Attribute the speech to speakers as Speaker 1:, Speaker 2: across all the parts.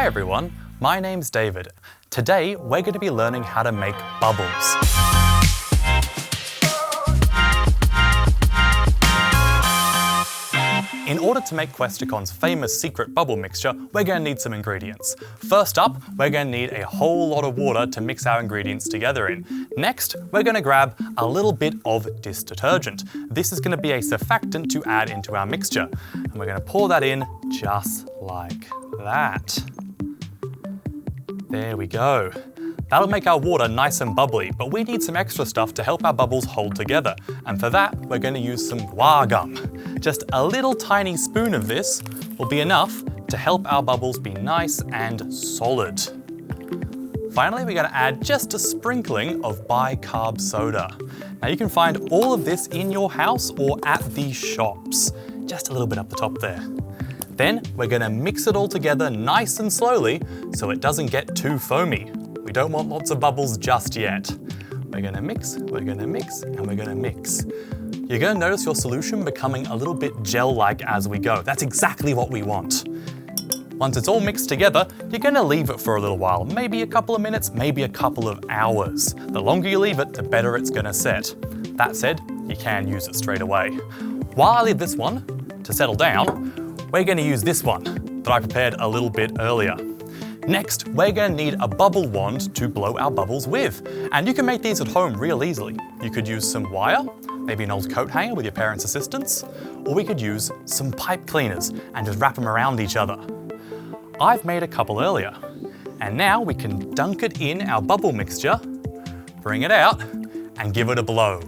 Speaker 1: everyone, my name's David. Today we're going to be learning how to make bubbles. In order to make Questacon's famous secret bubble mixture, we're going to need some ingredients. First up, we're going to need a whole lot of water to mix our ingredients together in. Next, we're going to grab a little bit of dish detergent. This is going to be a surfactant to add into our mixture. And we're going to pour that in just like that. There we go. That'll make our water nice and bubbly, but we need some extra stuff to help our bubbles hold together. And for that, we're going to use some guar gum. Just a little tiny spoon of this will be enough to help our bubbles be nice and solid. Finally, we're going to add just a sprinkling of bicarb soda. Now you can find all of this in your house or at the shops. Just a little bit up the top there. Then we're going to mix it all together nice and slowly so it doesn't get too foamy. We don't want lots of bubbles just yet. We're going to mix, we're going to mix, and we're going to mix. You're going to notice your solution becoming a little bit gel-like as we go. That's exactly what we want. Once it's all mixed together, you're going to leave it for a little while, maybe a couple of minutes, maybe a couple of hours. The longer you leave it, the better it's going to set. That said, you can use it straight away. While I leave this one to settle down, we're going to use this one that I prepared a little bit earlier. Next, we're going to need a bubble wand to blow our bubbles with. And you can make these at home real easily. You could use some wire, maybe an old coat hanger with your parents' assistance, or we could use some pipe cleaners and just wrap them around each other. I've made a couple earlier. And now we can dunk it in our bubble mixture, bring it out, and give it a blow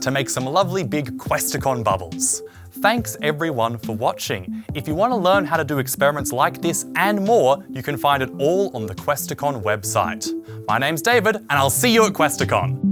Speaker 1: to make some lovely big Questacon bubbles. Thanks everyone for watching. If you want to learn how to do experiments like this and more, you can find it all on the Questacon website. My name's David, and I'll see you at Questacon.